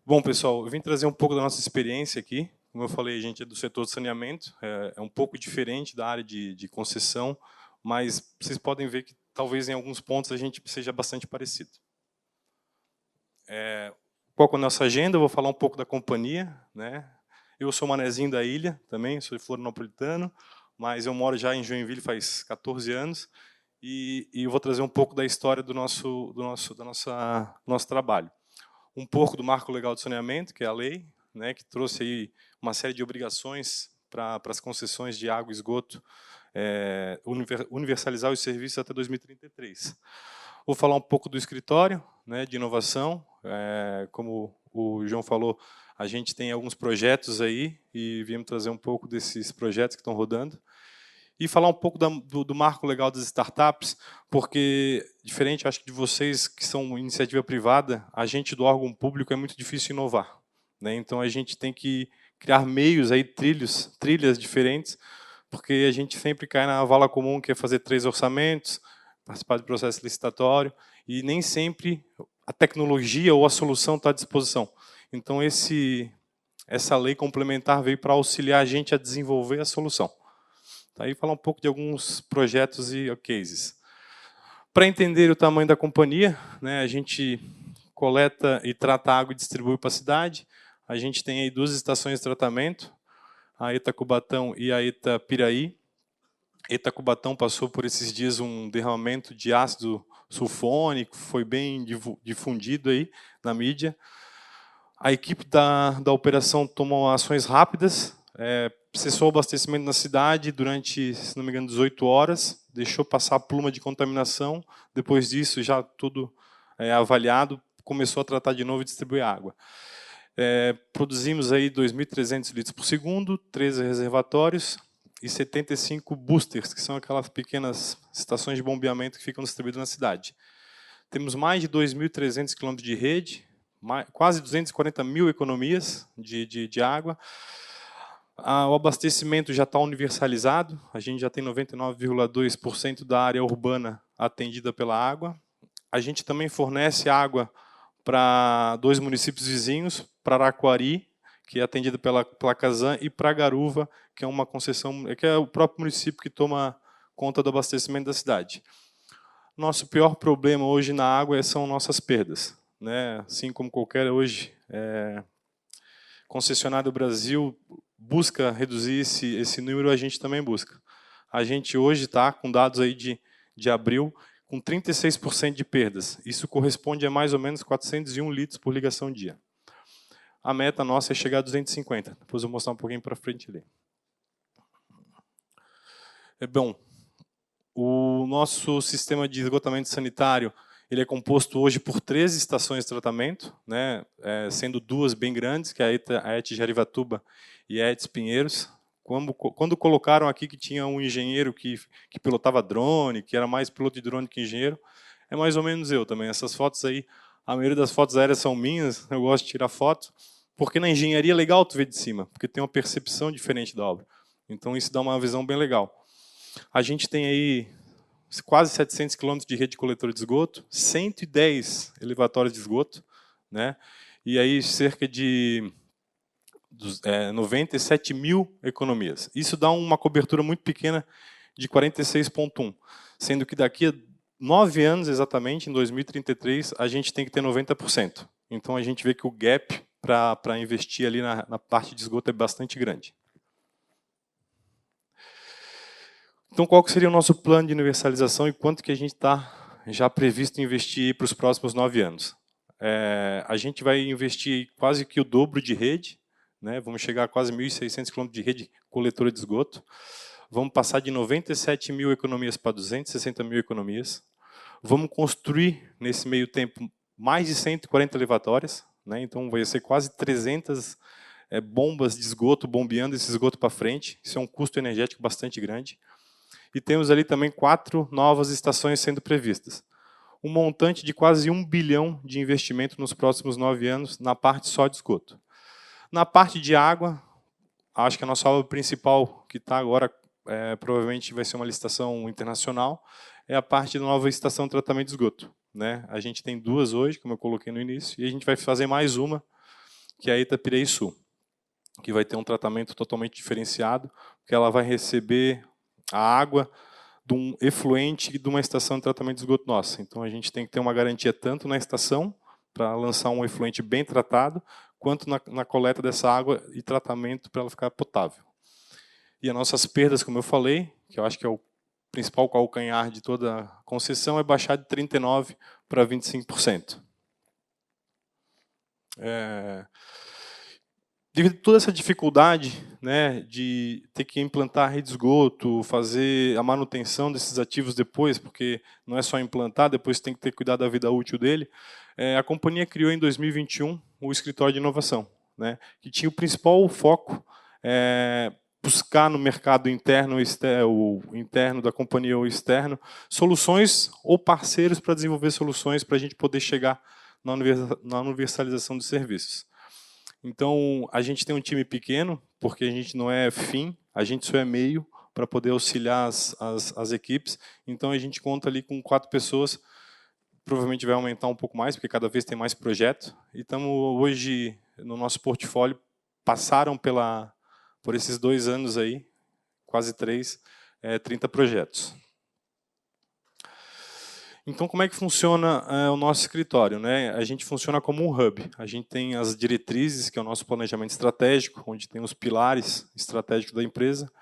Bom, pessoal, eu vim trazer um pouco da nossa experiência aqui. Como eu falei, a gente é do setor de saneamento, é um pouco diferente da área de concessão, mas vocês podem ver que talvez em alguns pontos a gente seja bastante parecido. Qual é a nossa agenda? Eu vou falar um pouco da companhia, né? Eu sou manezinho da ilha também, sou de florianopolitano, mas eu moro já em Joinville faz 14 anos e eu vou trazer um pouco da história do nosso trabalho. Um pouco do marco legal de saneamento, que é a lei, né, que trouxe aí uma série de obrigações para as concessões de água e esgoto, universalizar os serviços até 2033. Vou falar um pouco do escritório, né, de inovação. Como o João falou, a gente tem alguns projetos aí e viemos trazer um pouco desses projetos que estão rodando. E falar um pouco do marco legal das startups, porque, diferente, acho que de vocês que são iniciativa privada, a gente do órgão público é muito difícil inovar, né? Então, a gente tem que criar meios, aí, trilhas diferentes, porque a gente sempre cai na vala comum, que é fazer 3 orçamentos, participar de processo licitatório, e nem sempre a tecnologia ou a solução está à disposição. Então, essa lei complementar veio para auxiliar a gente a desenvolver a solução. Aí falar um pouco de alguns projetos e cases. Para entender o tamanho da companhia, né, a gente coleta e trata água e distribui para a cidade. A gente tem aí 2 estações de tratamento, a ETA Cubatão e a ETA Piraí. A ETA Cubatão passou por esses dias um derramamento de ácido sulfônico, foi bem difundido aí na mídia. A equipe da operação tomou ações rápidas, cessou o abastecimento na cidade durante, se não me engano, 18 horas, deixou passar a pluma de contaminação, depois disso, já tudo avaliado, começou a tratar de novo e distribuir água. Produzimos aí 2.300 litros por segundo, 13 reservatórios e 75 boosters, que são aquelas pequenas estações de bombeamento que ficam distribuídas na cidade. Temos mais de 2.300 quilômetros de rede, quase 240 mil economias de água. O abastecimento já está universalizado, a gente já tem 99,2% da área urbana atendida pela água. A gente também fornece água para 2 municípios vizinhos, para Araquari, que é atendida pela Casan, e para Garuva, que é uma concessão, que é o próprio município que toma conta do abastecimento da cidade. Nosso pior problema hoje na água são nossas perdas, né? Assim como qualquer hoje concessionário do Brasil busca reduzir esse número, a gente também busca. A gente hoje está com dados aí de abril com 36% de perdas. Isso corresponde a mais ou menos 401 litros por ligação dia. A meta nossa é chegar a 250. Depois eu vou mostrar um pouquinho para frente ali. Bom, o nosso sistema de esgotamento sanitário ele é composto hoje por 13 estações de tratamento, né, sendo 2 bem grandes, que é a ET Jarivatuba e a ET Pinheiros. Quando colocaram aqui que tinha um engenheiro que pilotava drone, que era mais piloto de drone que engenheiro, é mais ou menos eu também. Essas fotos aí, a maioria das fotos aéreas são minhas, eu gosto de tirar foto, porque na engenharia é legal tu ver de cima, porque tem uma percepção diferente da obra. Então isso dá uma visão bem legal. A gente tem aí quase 700 quilômetros de rede de coletor de esgoto, 110 elevatórios de esgoto, né? E aí cerca de 97 mil economias. Isso dá uma cobertura muito pequena de 46,1, sendo que daqui a 9 anos exatamente, em 2033, a gente tem que ter 90%. Então a gente vê que o gap para investir ali na parte de esgoto é bastante grande. Então, qual que seria o nosso plano de universalização e quanto que a gente está já previsto investir para os próximos 9 anos? A gente vai investir quase que o dobro de rede, né? Vamos chegar a quase 1.600 km de rede coletora de esgoto. Vamos passar de 97 mil economias para 260 mil economias. Vamos construir, nesse meio tempo, mais de 140 elevatórias, né? Então vai ser quase 300 bombas de esgoto, bombeando esse esgoto para frente. Isso é um custo energético bastante grande. E temos ali também 4 novas estações sendo previstas. Um montante de quase 1 bilhão de investimento nos próximos 9 anos na parte só de esgoto. Na parte de água, acho que a nossa obra principal, que está agora, provavelmente vai ser uma licitação internacional, é a parte da nova estação de tratamento de esgoto, né? A gente tem 2 hoje, como eu coloquei no início, e a gente vai fazer mais uma que é a Itapiraí Sul, que vai ter um tratamento totalmente diferenciado, porque ela vai receber a água de um efluente de uma estação de tratamento de esgoto nossa. Então a gente tem que ter uma garantia tanto na estação, para lançar um efluente bem tratado, quanto na coleta dessa água e tratamento para ela ficar potável. E as nossas perdas, como eu falei, que eu acho que é o principal calcanhar de toda a concessão, é baixar de 39% para 25%. Devido a toda essa dificuldade, né, de ter que implantar a rede de esgoto, fazer a manutenção desses ativos depois, porque não é só implantar, depois tem que ter cuidado da vida útil dele, a companhia criou em 2021 o Escritório de Inovação, né, que tinha o principal foco buscar no mercado interno, o interno da companhia ou externo, soluções ou parceiros para desenvolver soluções para a gente poder chegar na universalização de serviços. Então, a gente tem um time pequeno, porque a gente não é fim, a gente só é meio para poder auxiliar as equipes. Então, a gente conta ali com 4 pessoas, provavelmente vai aumentar um pouco mais, porque cada vez tem mais projeto. E estamos hoje, no nosso portfólio, passaram por esses 2 anos aí, quase 3, 30 projetos. Então, como é que funciona o nosso escritório, né? A gente funciona como um hub. A gente tem as diretrizes, que é o nosso planejamento estratégico, onde tem os pilares estratégicos da empresa,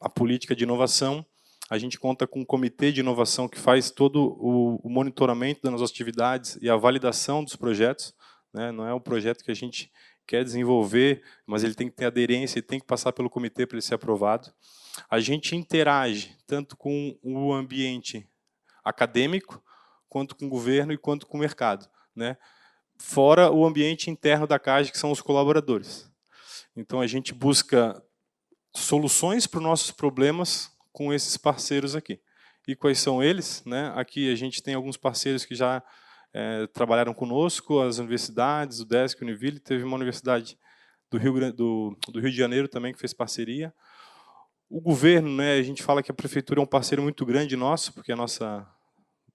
a política de inovação. A gente conta com um comitê de inovação que faz todo o monitoramento das nossas atividades e a validação dos projetos, né? Não é um projeto que a gente quer desenvolver, mas ele tem que ter aderência e tem que passar pelo comitê para ele ser aprovado. A gente interage tanto com o ambiente acadêmico, quanto com o governo e quanto com o mercado, né? Fora o ambiente interno da CAGE, que são os colaboradores. Então, a gente busca soluções para os nossos problemas com esses parceiros aqui. E quais são eles? Né? Aqui a gente tem alguns parceiros que já trabalharam conosco, as universidades, o DESC, o Univille, teve uma universidade do Rio de Janeiro também que fez parceria. O governo, né, a gente fala que a prefeitura é um parceiro muito grande nosso, porque é a nossa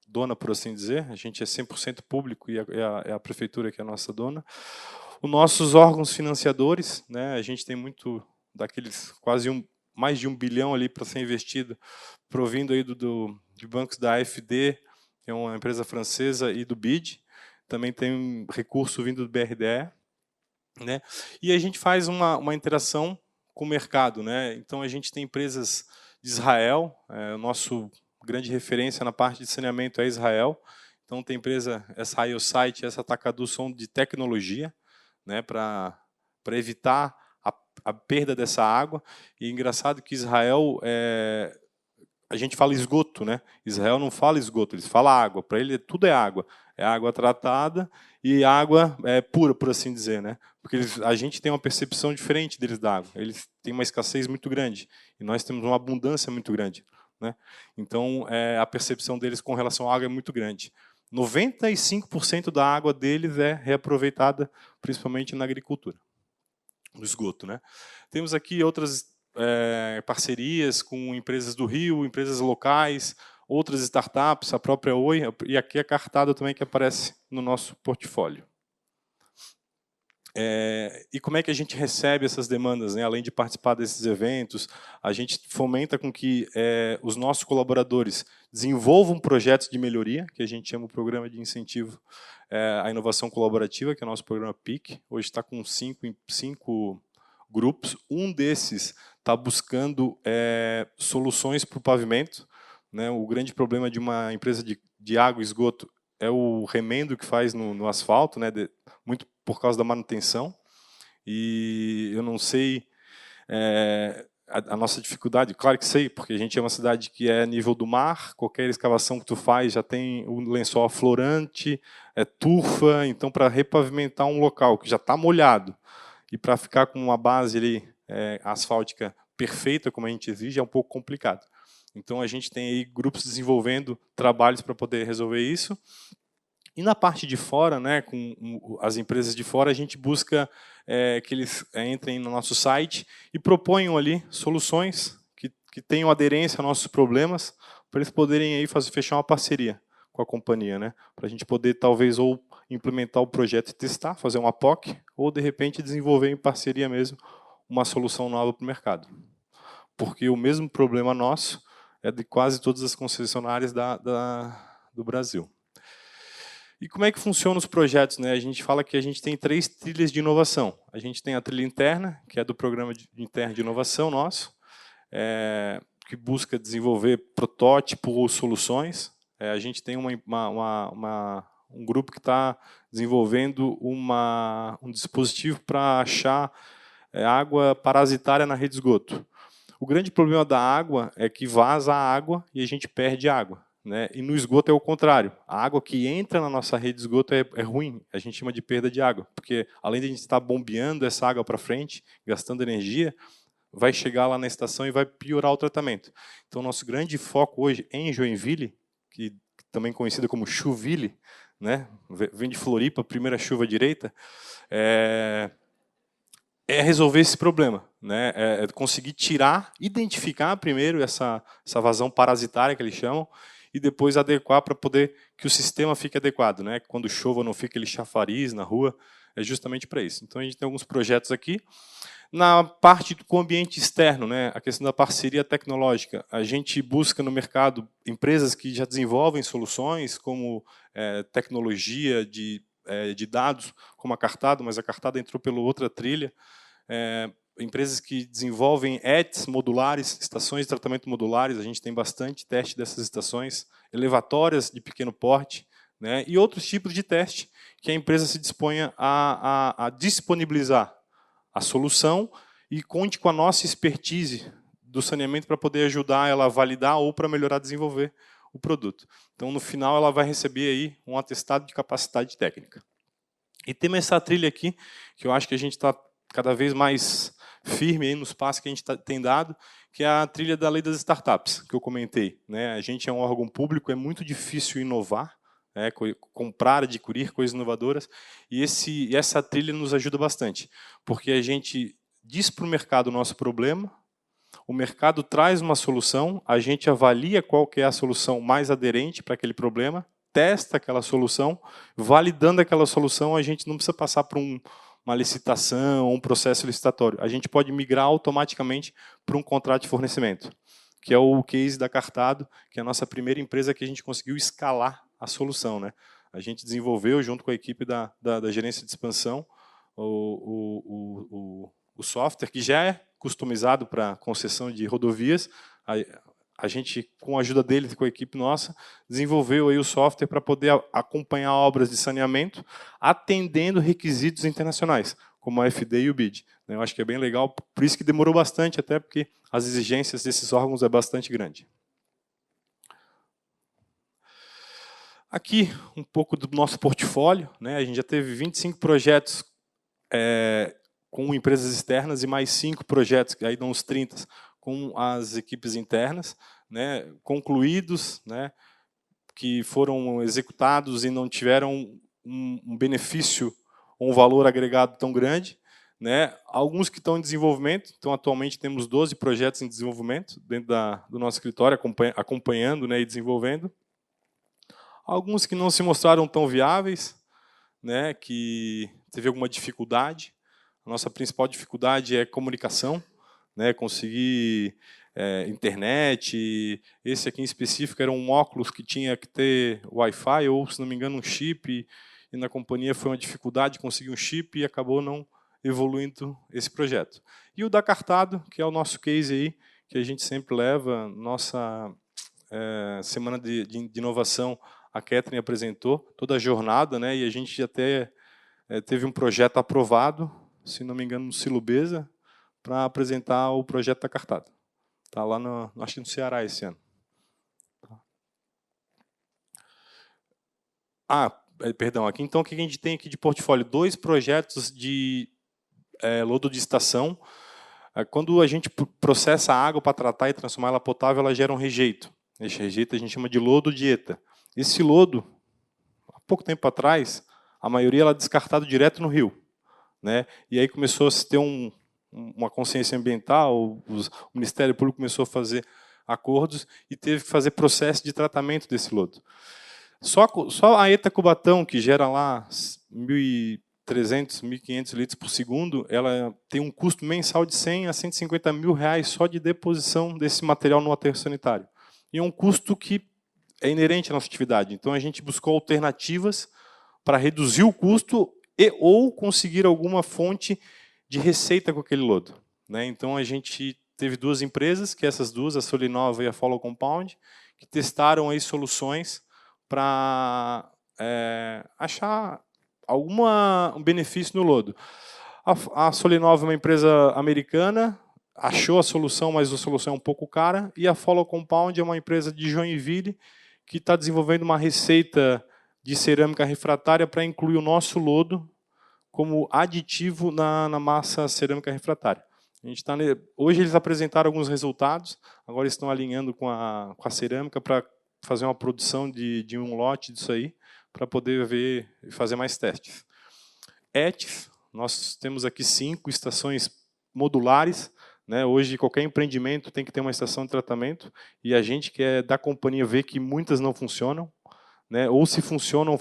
dona, por assim dizer. A gente é 100% público e é a prefeitura que é a nossa dona. Os nossos órgãos financiadores, né, a gente tem muito daqueles mais de 1 bilhão ali para ser investido, provindo aí de bancos da AFD, que é uma empresa francesa, e do BID. Também tem um recurso vindo do BRDE. Né? E a gente faz uma interação com o mercado, né? Então, a gente tem empresas de Israel, o nosso grande referência na parte de saneamento é Israel. Então, tem empresa, essa IOSite, essa Takadu, são de tecnologia, né, para evitar a perda dessa água. E é engraçado que Israel, a gente fala esgoto, né? Israel não fala esgoto, eles falam água. Para ele, tudo é água. É água tratada e água pura, por assim dizer, né? Porque a gente tem uma percepção diferente deles da água. Eles têm uma escassez muito grande e nós temos uma abundância muito grande, né? Então, a percepção deles com relação à água é muito grande. 95% da água deles é reaproveitada, principalmente na agricultura, no esgoto, né? Temos aqui outras parcerias com empresas do Rio, empresas locais, outras startups, a própria Oi, e aqui a Cartada também que aparece no nosso portfólio. E como é que a gente recebe essas demandas, né? Além de participar desses eventos, a gente fomenta com que os nossos colaboradores desenvolvam projetos de melhoria, que a gente chama o Programa de Incentivo à Inovação Colaborativa, que é o nosso programa PIC. Hoje está com 5 grupos. Um desses está buscando soluções para o pavimento, né? O grande problema de uma empresa de água e esgoto é o remendo que faz no asfalto, né? Muito por causa da manutenção. E eu não sei a nossa dificuldade. Claro que sei, porque a gente é uma cidade que é nível do mar, qualquer escavação que tu faz já tem o lençol aflorante, turfa. Então, para repavimentar um local que já está molhado e para ficar com uma base ali, asfáltica perfeita, como a gente exige, é um pouco complicado. Então, a gente tem aí grupos desenvolvendo trabalhos para poder resolver isso. E na parte de fora, né, com as empresas de fora, a gente busca que eles entrem no nosso site e proponham ali soluções que tenham aderência aos nossos problemas, para eles poderem aí fechar uma parceria com a companhia, né? Para a gente poder, talvez, ou implementar o projeto e testar, fazer uma POC, ou, de repente, desenvolver em parceria mesmo uma solução nova para o mercado. Porque o mesmo problema nosso é de quase todas as concessionárias do Brasil. E como é que funcionam os projetos, né? A gente fala que a gente tem 3 trilhas de inovação. A gente tem a trilha interna, que é do programa interno de inovação nosso, que busca desenvolver protótipo ou soluções. A gente tem um grupo que está desenvolvendo um dispositivo para achar água parasitária na rede de esgoto. O grande problema da água é que vaza a água e a gente perde água, né? E no esgoto é o contrário. A água que entra na nossa rede de esgoto é ruim, a gente chama de perda de água, porque além de a gente estar bombeando essa água para frente, gastando energia, vai chegar lá na estação e vai piorar o tratamento. Então, nosso grande foco hoje em Joinville, que também conhecida como Chuville, né? Vem de Floripa, primeira chuva direita, é resolver esse problema, né? É conseguir identificar primeiro essa vazão parasitária que eles chamam, e depois adequar para poder que o sistema fique adequado, né? Quando chova não fica aquele chafariz na rua, é justamente para isso. Então a gente tem alguns projetos aqui. Na parte com o ambiente externo, né? A questão da parceria tecnológica, a gente busca no mercado empresas que já desenvolvem soluções como tecnologia de dados, como a Cartado, mas a Cartado entrou pela outra trilha. Empresas que desenvolvem ETs modulares, estações de tratamento modulares, a gente tem bastante teste dessas estações, elevatórias de pequeno porte, né, e outros tipos de teste que a empresa se disponha a disponibilizar a solução e conte com a nossa expertise do saneamento para poder ajudar ela a validar ou para melhorar a desenvolver o produto. Então, no final, ela vai receber aí um atestado de capacidade técnica. E temos essa trilha aqui, que eu acho que a gente está cada vez mais firme aí nos passos que a gente tem dado, que é a trilha da lei das startups, que eu comentei, né? A gente é um órgão público, é muito difícil inovar, né? Comprar, adquirir coisas inovadoras, e essa trilha nos ajuda bastante, porque a gente diz para o mercado o nosso problema, o mercado traz uma solução, a gente avalia qual que é a solução mais aderente para aquele problema, testa aquela solução, validando aquela solução, a gente não precisa passar por uma licitação ou um processo licitatório. A gente pode migrar automaticamente para um contrato de fornecimento, que é o case da Cartado, que é a nossa primeira empresa que a gente conseguiu escalar a solução, né? A gente desenvolveu, junto com a equipe da gerência de expansão, o software, que já é customizado para concessão de rodovias. A gente, com a ajuda deles e com a equipe nossa, desenvolveu aí o software para poder acompanhar obras de saneamento, atendendo requisitos internacionais, como a FD e o BID. Eu acho que é bem legal, por isso que demorou bastante, até porque as exigências desses órgãos é bastante grande. Aqui, um pouco do nosso portfólio, né? A gente já teve 25 projetos com empresas externas e mais 5 projetos, que aí dão uns 30, com as equipes internas, né, concluídos, né, que foram executados e não tiveram um benefício ou um valor agregado tão grande, né, alguns que estão em desenvolvimento. Então, atualmente temos 12 projetos em desenvolvimento dentro do nosso escritório, acompanhando, né, e desenvolvendo. Alguns que não se mostraram tão viáveis, né, que teve alguma dificuldade. A nossa principal dificuldade é comunicação, né, conseguir internet. Esse aqui em específico era um óculos que tinha que ter Wi-Fi ou, se não me engano, um chip, e na companhia foi uma dificuldade conseguir um chip e acabou não evoluindo esse projeto. E o da Cartado, que é o nosso case aí, que a gente sempre leva, nossa semana de inovação, a Catherine apresentou toda a jornada, né, e a gente até teve um projeto aprovado, se não me engano, no Silubeza, para apresentar o projeto da Cartado. Está lá, acho que no Ceará esse ano. Perdão, aqui então o que a gente tem aqui de portfólio? 2 projetos de lodo de estação. Quando a gente processa a água para tratar e transformar ela potável, ela gera um rejeito. Esse rejeito a gente chama de lodo dieta. Esse lodo, há pouco tempo atrás, a maioria era descartado direto no rio, né? E aí começou a se ter uma consciência ambiental, o Ministério Público começou a fazer acordos e teve que fazer processo de tratamento desse lodo. Só a ETA Cubatão, que gera lá 1.300, 1.500 litros por segundo, ela tem um custo mensal de 100 a 150 mil reais só de deposição desse material no aterro sanitário. E é um custo que é inerente à nossa atividade. Então, a gente buscou alternativas para reduzir o custo e ou conseguir alguma fonte de receita com aquele lodo. Então, a gente teve duas empresas, que essas duas, a Solinova e a Follow Compound, que testaram aí soluções para achar algum benefício no lodo. A Solinova é uma empresa americana, achou a solução, mas a solução é um pouco cara, e a Follow Compound é uma empresa de Joinville que está desenvolvendo uma receita de cerâmica refratária para incluir o nosso lodo como aditivo na massa cerâmica refratária. Hoje eles apresentaram alguns resultados, agora estão alinhando com a cerâmica para fazer uma produção de um lote disso aí, para poder ver e fazer mais testes. ETS, nós temos aqui 5 estações modulares. Hoje, qualquer empreendimento tem que ter uma estação de tratamento, e a gente que é da companhia vê que muitas não funcionam, ou se funcionam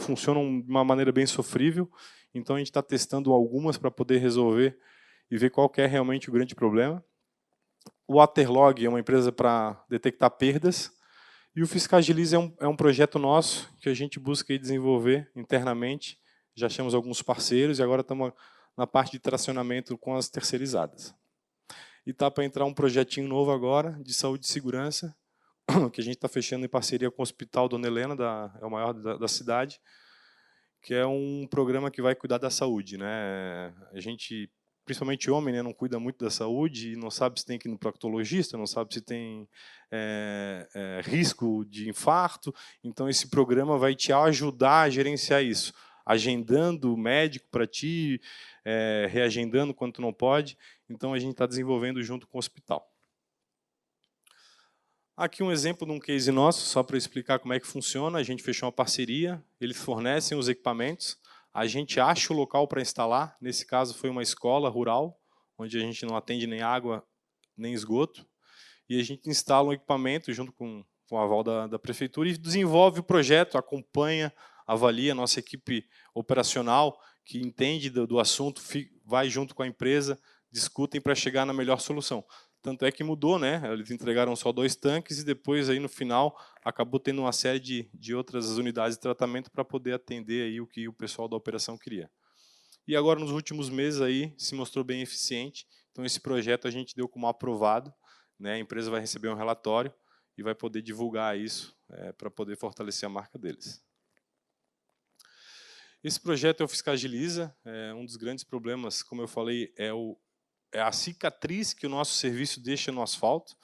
de uma maneira bem sofrível. Então, a gente está testando algumas para poder resolver e ver qual que é realmente o grande problema. O Waterlog é uma empresa para detectar perdas, e o Fiscagilize é um projeto nosso que a gente busca aí desenvolver internamente. Já achamos alguns parceiros e agora estamos na parte de tracionamento com as terceirizadas. E está para entrar um projetinho novo agora, de saúde e segurança, que a gente está fechando em parceria com o Hospital Dona Helena, é o maior da cidade, que é um programa que vai cuidar da saúde. A gente, principalmente homem, não cuida muito da saúde, e não sabe se tem que ir no proctologista, não sabe se tem risco de infarto. Então, esse programa vai te ajudar a gerenciar isso, agendando o médico para ti, reagendando quando tu não pode. Então, a gente está desenvolvendo junto com o hospital. Aqui um exemplo de um case nosso, só para explicar como é que funciona. A gente fechou uma parceria, eles fornecem os equipamentos, a gente acha o local para instalar. Nesse caso foi uma escola rural, onde a gente não atende nem água nem esgoto, e a gente instala um equipamento junto com o aval da prefeitura e desenvolve o projeto, acompanha, avalia. A nossa equipe operacional, que entende do assunto, vai junto com a empresa, discutem para chegar na melhor solução. Tanto é que mudou, eles entregaram só 2 tanques e depois, aí, no final, acabou tendo uma série de outras unidades de tratamento para poder atender aí o que o pessoal da operação queria. E agora, nos últimos meses, aí, se mostrou bem eficiente. Então, esse projeto a gente deu como aprovado. A empresa vai receber um relatório e vai poder divulgar isso para poder fortalecer a marca deles. Esse projeto é o Fiscagiliza. Um dos grandes problemas, como eu falei, é a cicatriz que o nosso serviço deixa no asfalto.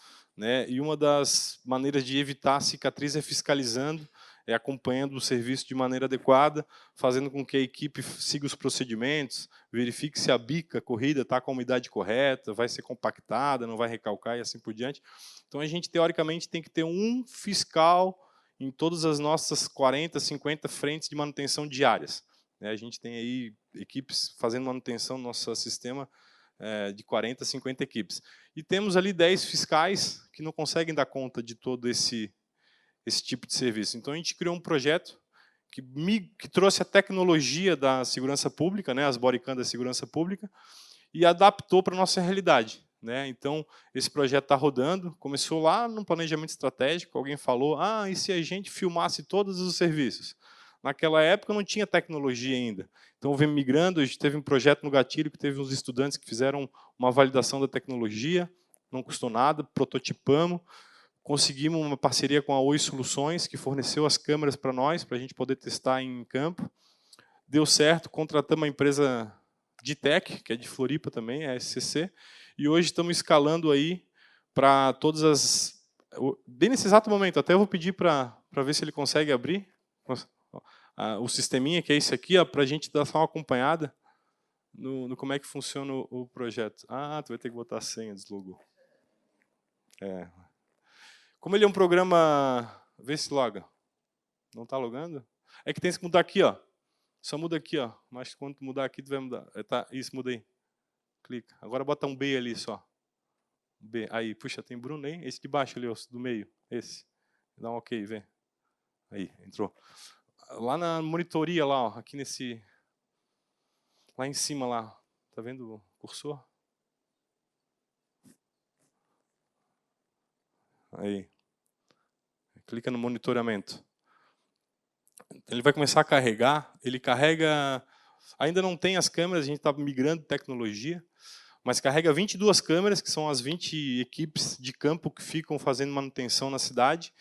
E uma das maneiras de evitar a cicatriz é fiscalizando, acompanhando o serviço de maneira adequada, fazendo com que a equipe siga os procedimentos, verifique se a bica corrida está com a umidade correta, vai ser compactada, não vai recalcar e assim por diante. Então, a gente, teoricamente, tem que ter um fiscal em todas as nossas 40, 50 frentes de manutenção diárias. A gente tem aí equipes fazendo manutenção no nosso sistema de 40, 50 equipes. E temos ali 10 fiscais que não conseguem dar conta de todo esse tipo de serviço. Então, a gente criou um projeto que trouxe a tecnologia da segurança pública, as bodycam da segurança pública, e adaptou para a nossa realidade. Então, esse projeto está rodando. Começou lá no planejamento estratégico, alguém falou, e se a gente filmasse todos os serviços? Naquela época não tinha tecnologia ainda. Então, vem migrando. A gente teve um projeto no Gatilho que teve uns estudantes que fizeram uma validação da tecnologia, não custou nada, prototipamos, conseguimos uma parceria com a Oi Soluções, que forneceu as câmeras para nós, para a gente poder testar em campo. Deu certo, contratamos uma empresa de tech, que é de Floripa também, a SCC, e hoje estamos escalando aí para todas as... Bem nesse exato momento, até eu vou pedir para ver se ele consegue abrir o sisteminha, que é esse aqui, para a gente dar só uma acompanhada no como é que funciona o projeto. Tu vai ter que botar a senha, deslogou. Como ele é um programa... Vê se loga. Não está logando? É que tem que mudar aqui, ó. Só muda aqui, ó. Mas quando mudar aqui, tu vai mudar. Isso, muda aí. Clica. Agora bota um B ali só. B. Aí, puxa, tem Bruno aí. Esse de baixo ali, ó, do meio. Esse. Dá um OK, vem. Aí, entrou. lá na monitoria, lá, ó, aqui nesse... Lá em cima, lá. Tá vendo o cursor? Aí. Clica no monitoramento. Ele vai começar a carregar. Ele carrega... Ainda não tem as câmeras, a gente está migrando de tecnologia, mas carrega 22 câmeras, que são as 20 equipes de campo que ficam fazendo manutenção na cidade.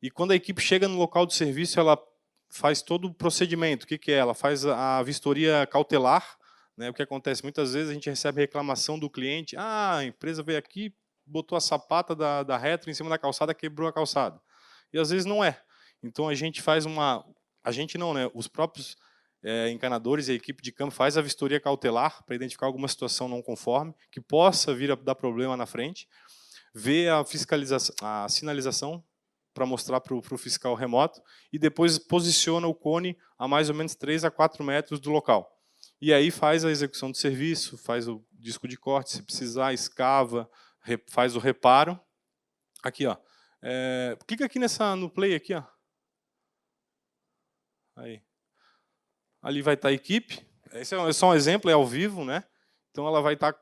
E quando a equipe chega no local de serviço, ela faz todo o procedimento. O que é? Ela faz a vistoria cautelar. Né? O que acontece? Muitas vezes a gente recebe reclamação do cliente. Ah, a empresa veio aqui, botou a sapata da retro em cima da calçada, quebrou a calçada. E às vezes não é. Então a gente faz uma... A gente não, né? Os próprios encanadores e a equipe de campo faz a vistoria cautelar para identificar alguma situação não conforme, que possa vir a dar problema na frente, vê a fiscalização, a sinalização para mostrar para o fiscal remoto e depois posiciona o cone a mais ou menos 3 a 4 metros do local. E aí faz a execução do serviço, faz o disco de corte, se precisar, escava, faz o reparo. Aqui, ó. Clica aqui no play aqui, ó. Aí. Ali vai estar a equipe. Esse é só um exemplo, é ao vivo, né? Então ela vai estar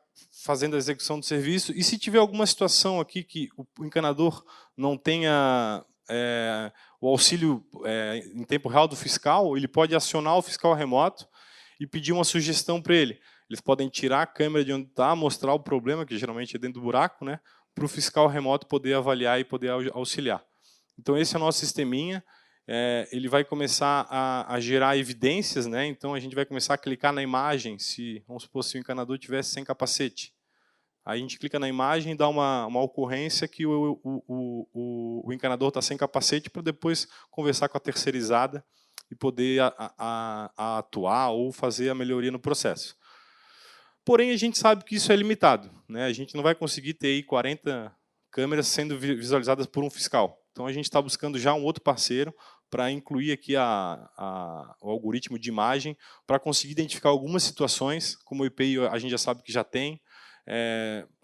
fazendo a execução do serviço. E se tiver alguma situação aqui que o encanador não tenha o auxílio em tempo real do fiscal, ele pode acionar o fiscal remoto e pedir uma sugestão para ele. Eles podem tirar a câmera de onde está, mostrar o problema, que geralmente é dentro do buraco, né? Para o fiscal remoto poder avaliar e poder auxiliar. Então esse é o nosso sisteminha. Ele vai começar a gerar evidências, né? Então a gente vai começar a clicar na imagem, vamos supor, se o encanador tivesse sem capacete. Aí a gente clica na imagem e dá uma ocorrência que o encanador está sem capacete para depois conversar com a terceirizada e poder atuar ou fazer a melhoria no processo. Porém, a gente sabe que isso é limitado, né? A gente não vai conseguir ter aí 40 câmeras sendo visualizadas por um fiscal. Então a gente está buscando já um outro parceiro para incluir aqui o algoritmo de imagem para conseguir identificar algumas situações, como o IPI a gente já sabe que já tem,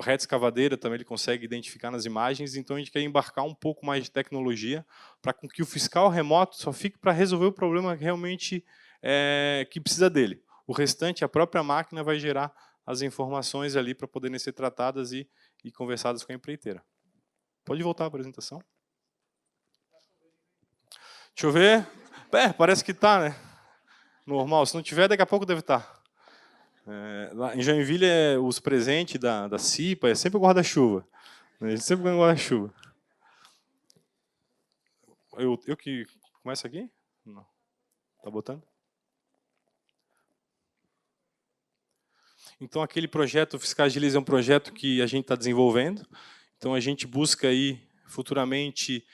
reta escavadeira também ele consegue identificar nas imagens, então a gente quer embarcar um pouco mais de tecnologia para que o fiscal remoto só fique para resolver o problema realmente que precisa dele. O restante, a própria máquina vai gerar as informações ali para poderem ser tratadas e conversadas com a empreiteira. Pode voltar à apresentação? Deixa eu ver. Parece que está, né? Normal. Se não tiver, daqui a pouco deve estar. Lá em Joinville, os presentes da CIPA é sempre o guarda-chuva. A gente sempre ganha guarda-chuva. Eu que começo aqui? Não. Tá botando? Então, aquele projeto Fiscagilize é um projeto que a gente está desenvolvendo. Então, a gente busca aí, futuramente,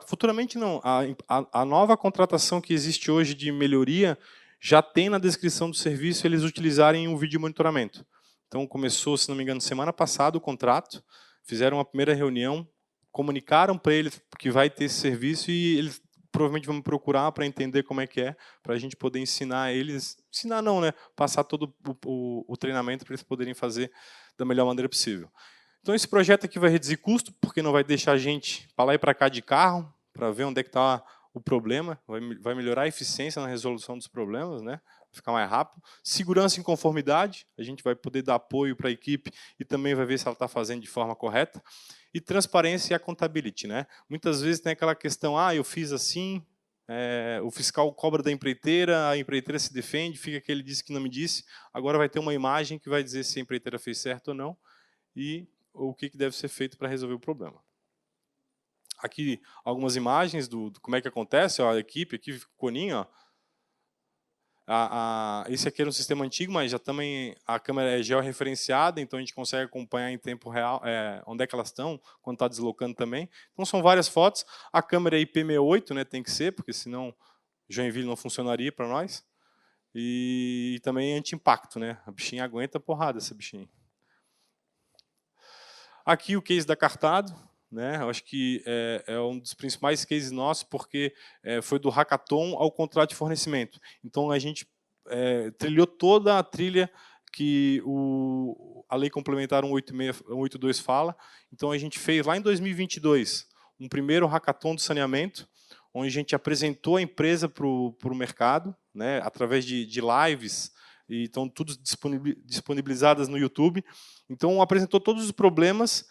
futuramente não, a nova contratação que existe hoje de melhoria já tem na descrição do serviço eles utilizarem um vídeo de monitoramento. Então, começou, se não me engano, semana passada o contrato, fizeram uma primeira reunião, comunicaram para eles que vai ter esse serviço e eles provavelmente vão me procurar para entender como é que é, para a gente poder ensinar eles, ensinar não, né? Passar todo o treinamento para eles poderem fazer da melhor maneira possível. Então esse projeto aqui vai reduzir custo, porque não vai deixar a gente para lá e para cá de carro, para ver onde é que está o problema, vai melhorar a eficiência na resolução dos problemas, né? Vai ficar mais rápido. Segurança e conformidade, a gente vai poder dar apoio para a equipe e também vai ver se ela está fazendo de forma correta. E transparência e accountability, né? Muitas vezes tem aquela questão, eu fiz assim, o fiscal cobra da empreiteira, a empreiteira se defende, fica que ele disse que não me disse, agora vai ter uma imagem que vai dizer se a empreiteira fez certo ou não e o que deve ser feito para resolver o problema. Aqui algumas imagens do como é que acontece, ó, a equipe, aqui coninho, ó. Esse aqui era um sistema antigo, mas já também a câmera é georreferenciada, então a gente consegue acompanhar em tempo real onde é que elas estão, quando está deslocando também. Então são várias fotos. A câmera é IP68, né, tem que ser, porque senão Joinville não funcionaria para nós. E também anti-impacto, né? A bichinha aguenta porrada, essa bichinha. Aqui o case da Cartado, né? Eu acho que é um dos principais cases nossos, porque foi do hackathon ao contrato de fornecimento. Então a gente trilhou toda a trilha que a Lei Complementar 182 fala. Então a gente fez lá em 2022 um primeiro hackathon do saneamento, onde a gente apresentou a empresa para o mercado, né, através de lives, e estão todas disponibilizadas no YouTube. Então, apresentou todos os problemas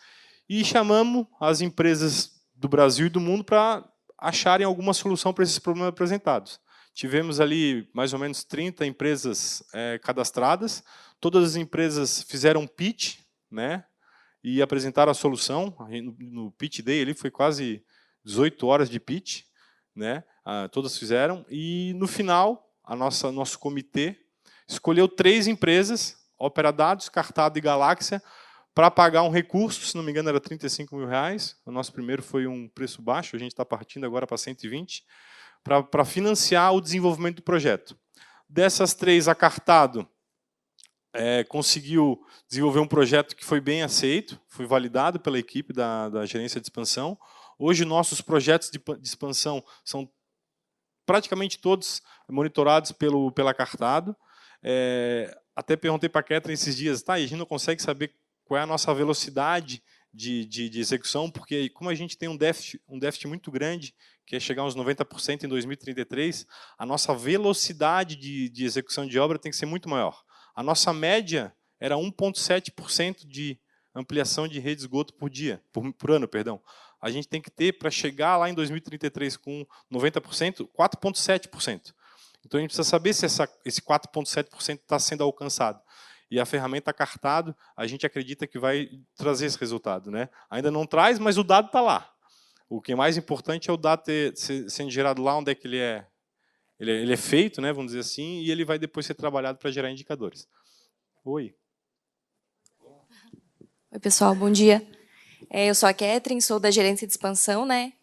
e chamamos as empresas do Brasil e do mundo para acharem alguma solução para esses problemas apresentados. Tivemos ali mais ou menos 30 empresas cadastradas, todas as empresas fizeram um pitch, né, e apresentaram a solução. No pitch day ali foi quase 18 horas de pitch, né, todas fizeram, e no final, nosso comitê escolheu 3 empresas, Operadados, Cartado e Galáxia, para pagar um recurso, se não me engano era R$35 mil. O nosso primeiro foi um preço baixo, a gente está partindo agora para 120, para financiar o desenvolvimento do projeto. Dessas 3, a Cartado conseguiu desenvolver um projeto que foi bem aceito, foi validado pela equipe da gerência de expansão. Hoje, nossos projetos de expansão são praticamente todos monitorados pela Cartado. Até perguntei para a Catherine esses dias, tá, a gente não consegue saber qual é a nossa velocidade de execução, porque como a gente tem um déficit muito grande, que é chegar aos 90% em 2033, a nossa velocidade de execução de obra tem que ser muito maior. A nossa média era 1,7% de ampliação de rede de esgoto por ano. A gente tem que ter, para chegar lá em 2033 com 90%, 4,7%. Então, a gente precisa saber se esse 4,7% está sendo alcançado. E a ferramenta Cartado, a gente acredita que vai trazer esse resultado, né? Ainda não traz, mas o dado está lá. O que é mais importante é o dado sendo gerado lá onde é que ele é feito, né, vamos dizer assim, e ele vai depois ser trabalhado para gerar indicadores. Oi. Oi, pessoal, bom dia. Eu sou a Catherine, sou da gerência de expansão, né?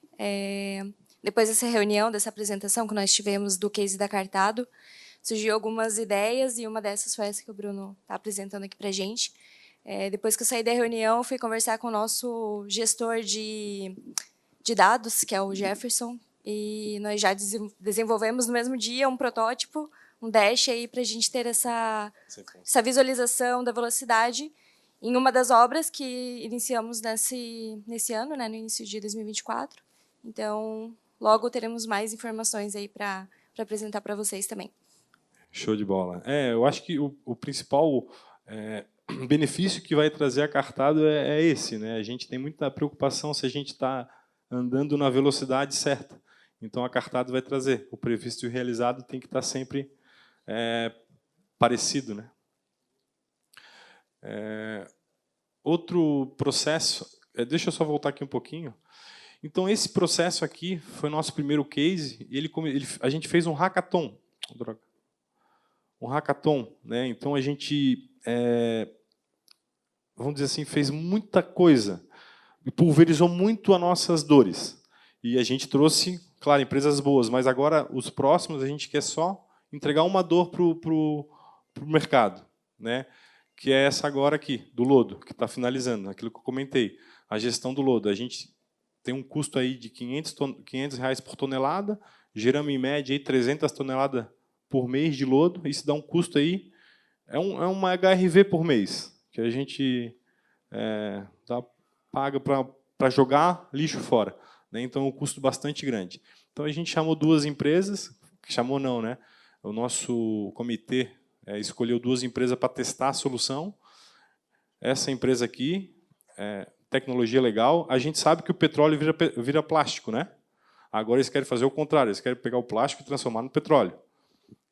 Depois dessa reunião, dessa apresentação que nós tivemos do case da Cartado, surgiu algumas ideias e uma dessas foi essa que o Bruno está apresentando aqui para a gente. Depois que eu saí da reunião, eu fui conversar com o nosso gestor de dados, que é o Jefferson, e nós já desenvolvemos no mesmo dia um protótipo, um dash aí para a gente ter essa visualização da velocidade em uma das obras que iniciamos nesse ano, né, no início de 2024. Então, logo teremos mais informações aí para apresentar para vocês também. Show de bola. Eu acho que o principal benefício que vai trazer a Cartado é esse, né? A gente tem muita preocupação se a gente está andando na velocidade certa. Então, a Cartado vai trazer. O previsto e o realizado tem que estar sempre parecido, né? Outro processo... deixa eu só voltar aqui um pouquinho. Então, esse processo aqui foi nosso primeiro case. A gente fez um hackathon. Um hackathon, né? Então, a gente, vamos dizer assim, fez muita coisa. E pulverizou muito as nossas dores. E a gente trouxe, claro, empresas boas, mas agora, os próximos, a gente quer só entregar uma dor para o mercado, né? Que é essa agora aqui, do lodo, que está finalizando, aquilo que eu comentei, a gestão do lodo. A gente tem um custo aí de R$500 por tonelada, geramos em média aí 300 toneladas por mês de lodo, isso dá um custo aí, é uma HRV por mês, que a gente paga para jogar lixo fora, né? Então é um custo bastante grande. Então a gente chamou 2 empresas, chamou não, né? O nosso comitê escolheu 2 empresas para testar a solução. Essa empresa aqui, tecnologia legal. A gente sabe que o petróleo vira plástico, né? Agora eles querem fazer o contrário, eles querem pegar o plástico e transformar no petróleo.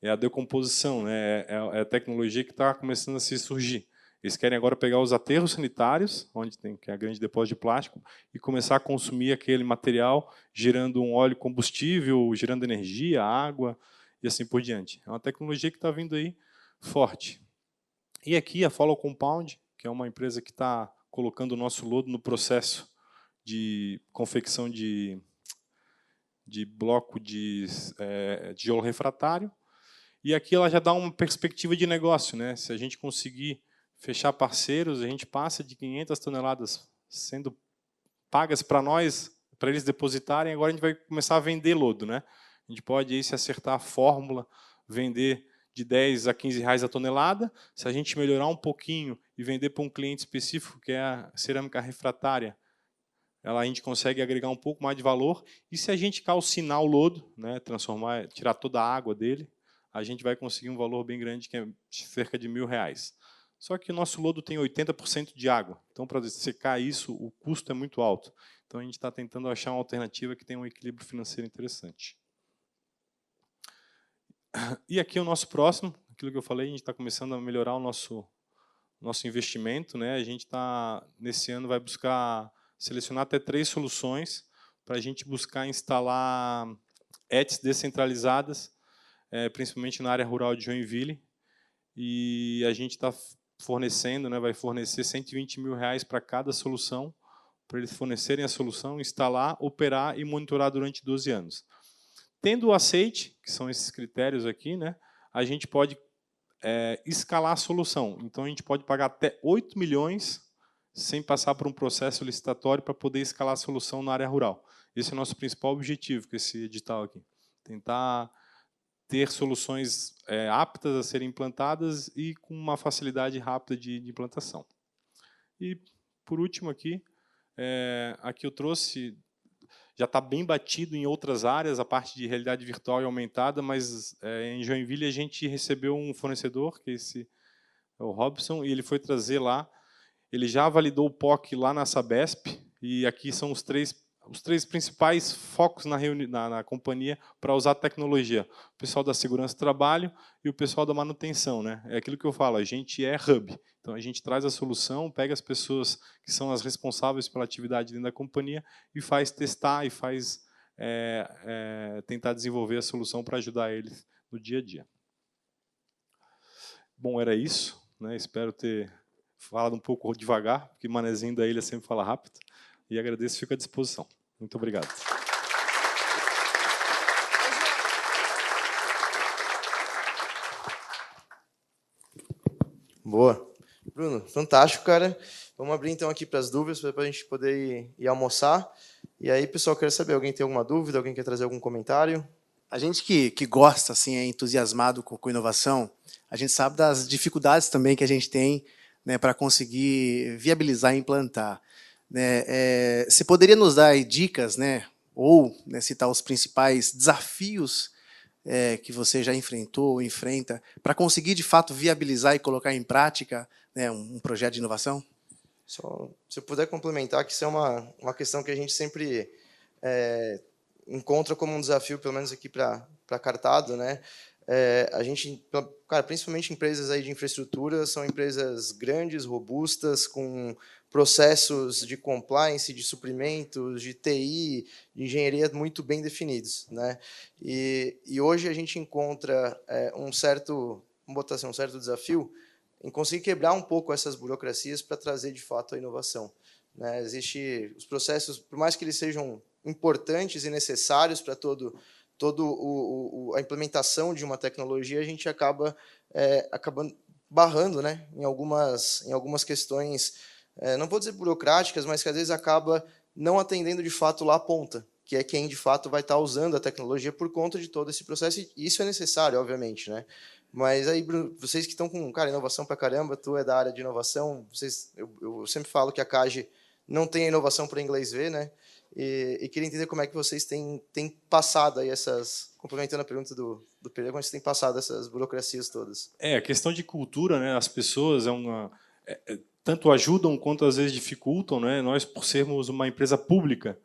É a decomposição, né? É a tecnologia que está começando a se surgir. Eles querem agora pegar os aterros sanitários, onde que é a grande depósito de plástico, e começar a consumir aquele material, gerando um óleo combustível, gerando energia, água e assim por diante. É uma tecnologia que está vindo aí forte. E aqui a Follow Compound, que é uma empresa que está colocando o nosso lodo no processo de confecção de bloco de tijolo refratário. E aqui ela já dá uma perspectiva de negócio, né? Se a gente conseguir fechar parceiros, a gente passa de 500 toneladas sendo pagas para nós, para eles depositarem, agora a gente vai começar a vender lodo, né? A gente pode aí, se acertar a fórmula, vender de 10 a 15 reais a tonelada. Se a gente melhorar um pouquinho e vender para um cliente específico, que é a cerâmica refratária, a gente consegue agregar um pouco mais de valor. E se a gente calcinar o lodo, né, tirar toda a água dele, a gente vai conseguir um valor bem grande, que é cerca de R$1.000. Só que o nosso lodo tem 80% de água. Então, para secar isso, o custo é muito alto. Então, a gente está tentando achar uma alternativa que tenha um equilíbrio financeiro interessante. E aqui o nosso próximo, aquilo que eu falei, a gente está começando a melhorar o nosso investimento, né? A gente nesse ano vai buscar selecionar até 3 soluções para a gente buscar instalar ETs descentralizadas, principalmente na área rural de Joinville, e a gente está fornecendo, né, vai fornecer R$120 mil para cada solução, para eles fornecerem a solução, instalar, operar e monitorar durante 12 anos. Tendo o aceite, que são esses critérios aqui, né, a gente pode escalar a solução. Então, a gente pode pagar até 8 milhões sem passar por um processo licitatório para poder escalar a solução na área rural. Esse é o nosso principal objetivo com esse edital aqui. Tentar ter soluções aptas a serem implantadas e com uma facilidade rápida de implantação. E, por último, aqui eu trouxe, já está bem batido em outras áreas, a parte de realidade virtual e aumentada, mas em Joinville a gente recebeu um fornecedor, que esse é o Robson, e ele foi trazer lá, ele já validou o POC lá na Sabesp, e aqui são os três principais focos na companhia para usar tecnologia. O pessoal da segurança do trabalho e o pessoal da manutenção, né? É aquilo que eu falo, a gente é hub. Então, a gente traz a solução, pega as pessoas que são as responsáveis pela atividade dentro da companhia e faz testar e faz tentar desenvolver a solução para ajudar eles no dia a dia. Bom, era isso, né? Espero ter falado um pouco devagar, porque o manezinho da ilha sempre fala rápido. E agradeço e fico à disposição. Muito obrigado. Boa. Bruno, fantástico, cara. Vamos abrir então aqui para as dúvidas, para a gente poder ir almoçar. E aí, pessoal, quero saber, alguém tem alguma dúvida? Alguém quer trazer algum comentário? A gente que gosta, assim, é entusiasmado com inovação, a gente sabe das dificuldades também que a gente tem, né, para conseguir viabilizar e implantar. Né? Você poderia nos dar aí dicas, né, ou, né, citar os principais desafios que você já enfrentou ou enfrenta para conseguir, de fato, viabilizar e colocar em prática, né, um projeto de inovação? Só, se eu puder complementar, que isso é uma questão que a gente sempre encontra como um desafio, pelo menos aqui para Cartado, né? A gente, cara, principalmente empresas aí de infraestrutura, são empresas grandes, robustas, com processos de compliance, de suprimentos, de TI, de engenharia muito bem definidos, né? E hoje a gente encontra um certo desafio em conseguir quebrar um pouco essas burocracias para trazer de fato a inovação, né? Existe os processos, por mais que eles sejam importantes e necessários para a implementação de uma tecnologia, a gente acaba barrando, né, em algumas questões, não vou dizer burocráticas, mas que às vezes acaba não atendendo de fato lá a ponta, que é quem de fato vai estar usando a tecnologia por conta de todo esse processo, e isso é necessário, obviamente, né? Mas aí, Bruno, vocês que estão com, cara, inovação para caramba, tu é da área de inovação, eu sempre falo que a CAGE não tem a inovação para inglês ver, né? E queria entender como é que vocês têm passado aí complementando a pergunta do Pedro, como vocês têm passado essas burocracias todas. A questão de cultura, né? As pessoas tanto ajudam quanto às vezes dificultam, né? Nós, por sermos uma empresa pública,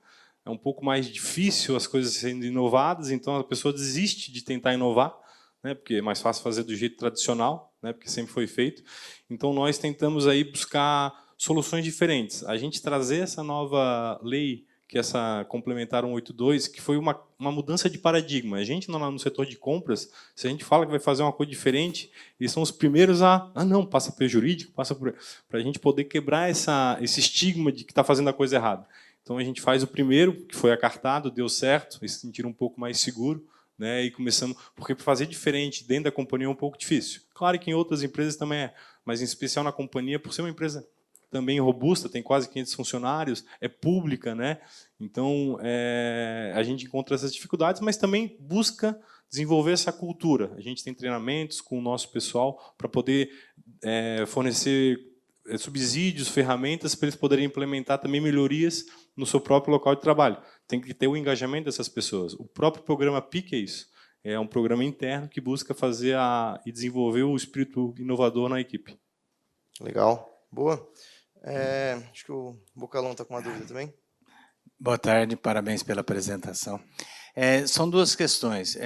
é um pouco mais difícil as coisas sendo inovadas, então a pessoa desiste de tentar inovar, né? Porque é mais fácil fazer do jeito tradicional, né? Porque sempre foi feito. Então nós tentamos aí buscar soluções diferentes. A gente trazer essa nova lei, que essa complementar 182, que foi uma mudança de paradigma. A gente, no setor de compras, se a gente fala que vai fazer uma coisa diferente, eles são os primeiros não, passa pelo jurídico, passa para a gente poder quebrar esse estigma de que está fazendo a coisa errada. Então, a gente faz o primeiro, que foi acartado, deu certo, e se sentiram um pouco mais seguro, né, e começamos, porque para fazer diferente dentro da companhia é um pouco difícil. Claro que em outras empresas também é, mas em especial na companhia, por ser uma empresa também robusta, tem quase 500 funcionários, é pública, né? Então, a gente encontra essas dificuldades, mas também busca desenvolver essa cultura. A gente tem treinamentos com o nosso pessoal para poder fornecer subsídios, ferramentas para eles poderem implementar também melhorias no seu próprio local de trabalho. Tem que ter o engajamento dessas pessoas. O próprio programa PIC é isso. É um programa interno que busca fazer e desenvolver o espírito inovador na equipe. Legal. Boa. Acho que o Bocalão está com uma dúvida também. Boa tarde, parabéns pela apresentação. São duas questões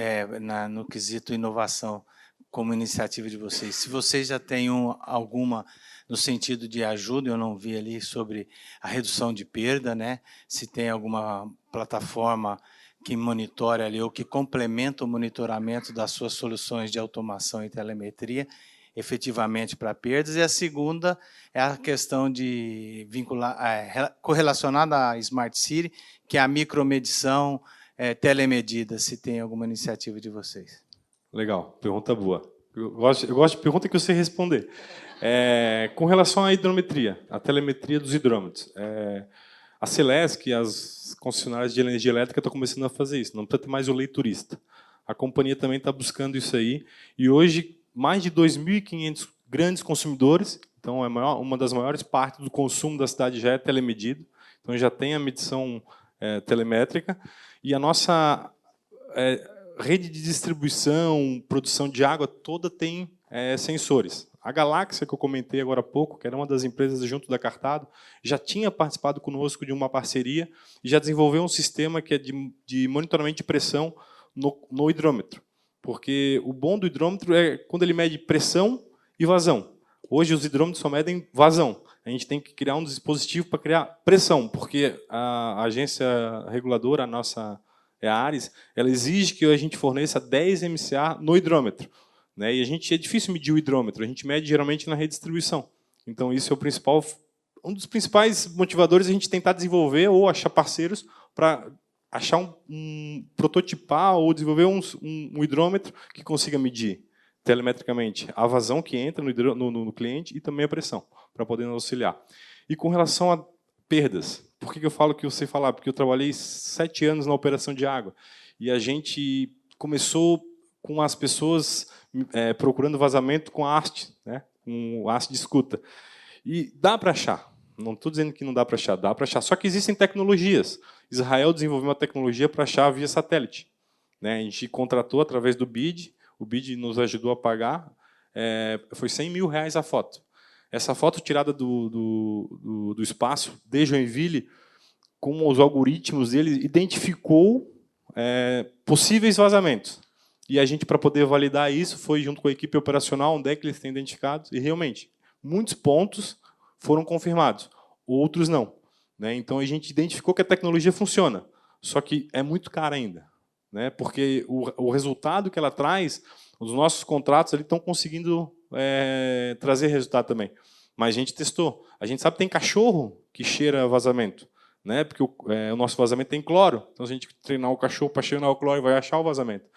no quesito inovação como iniciativa de vocês. Se vocês já têm alguma no sentido de ajuda, eu não vi ali sobre a redução de perda, né? Se tem alguma plataforma que monitore ali ou que complementa o monitoramento das suas soluções de automação e telemetria efetivamente para perdas. E a segunda é a questão de vincular, correlacionada à Smart City, que é a micromedição, telemedida, se tem alguma iniciativa de vocês. Legal, pergunta boa. Eu gosto de pergunta que você responder. Com relação à hidrometria, a telemetria dos hidrômetros. A Celesc e as concessionárias de energia elétrica estão começando a fazer isso, não precisa ter mais o leiturista. A companhia também está buscando isso aí, e hoje mais de 2.500 grandes consumidores, então uma das maiores partes do consumo da cidade já é telemedido, então já tem a medição telemétrica, e a nossa rede de distribuição, produção de água toda tem sensores. A Galáxia, que eu comentei agora há pouco, que era uma das empresas junto da Cartado, já tinha participado conosco de uma parceria e já desenvolveu um sistema que é de monitoramento de pressão no hidrômetro. Porque o bom do hidrômetro é quando ele mede pressão e vazão. Hoje os hidrômetros só medem vazão. A gente tem que criar um dispositivo para criar pressão, porque a agência reguladora, a ARES, ela exige que a gente forneça 10 MCA no hidrômetro. Né? E é difícil medir o hidrômetro, a gente mede geralmente na redistribuição. Então, isso é um dos principais motivadores a gente tentar desenvolver ou achar parceiros para achar prototipar ou desenvolver um hidrômetro que consiga medir telemetricamente a vazão que entra no cliente e também a pressão, para poder nos auxiliar. E com relação a perdas, por que eu falo que eu sei falar? Porque eu trabalhei 7 anos na operação de água, e a gente começou com as pessoas procurando vazamento com haste, né? Com haste de escuta. E dá para achar. Não estou dizendo que não dá para achar, dá para achar. Só que existem tecnologias. Israel desenvolveu uma tecnologia para achar via satélite. Né? A gente contratou através do BID, o BID nos ajudou a pagar, foi R$100 mil a foto. Essa foto tirada do espaço de Joinville, com os algoritmos dele, identificou possíveis vazamentos. E a gente, para poder validar isso, foi junto com a equipe operacional, onde é que eles têm identificado, e realmente, muitos pontos foram confirmados, outros não. Né? Então, a gente identificou que a tecnologia funciona, só que é muito cara ainda. Né? Porque o resultado que ela traz, os nossos contratos ali estão conseguindo trazer resultado também. Mas a gente testou. A gente sabe que tem cachorro que cheira vazamento. Né? Porque o nosso vazamento tem cloro. Então, se a gente treinar o cachorro para cheirar o cloro, vai achar o vazamento.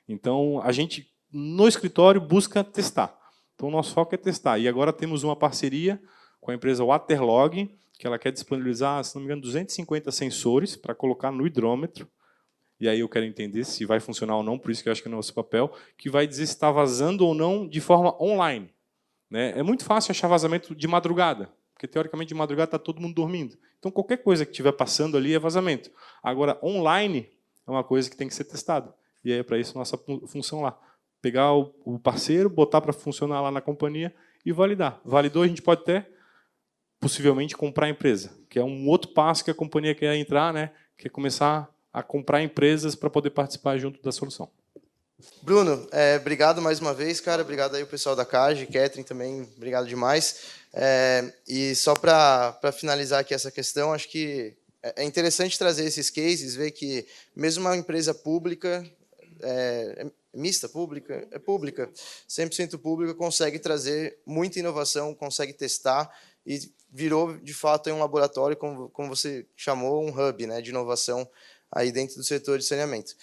Então, a gente, no escritório, busca testar. Então, o nosso foco é testar. E agora temos uma parceria com a empresa Waterlog, que ela quer disponibilizar, se não me engano, 250 sensores para colocar no hidrômetro. E aí eu quero entender se vai funcionar ou não, por isso que eu acho que é o nosso papel, que vai dizer se está vazando ou não de forma online. Né? É muito fácil achar vazamento de madrugada, porque, teoricamente, de madrugada está todo mundo dormindo. Então, qualquer coisa que estiver passando ali é vazamento. Agora, online é uma coisa que tem que ser testada. E é para isso a nossa função lá. Pegar o parceiro, botar para funcionar lá na companhia e validar. Validou, a gente pode até, possivelmente, comprar a empresa, que é um outro passo que a companhia quer entrar, né? Que é começar a comprar empresas para poder participar junto da solução. Bruno, obrigado mais uma vez, cara. Obrigado aí o pessoal da CAGE, Catherine também, obrigado demais. E só para finalizar aqui essa questão, acho que é interessante trazer esses cases, ver que mesmo uma empresa pública, mista, pública, 100% pública, consegue trazer muita inovação, consegue testar e virou, de fato, um laboratório, como você chamou, um hub, né, de inovação aí dentro do setor de saneamento.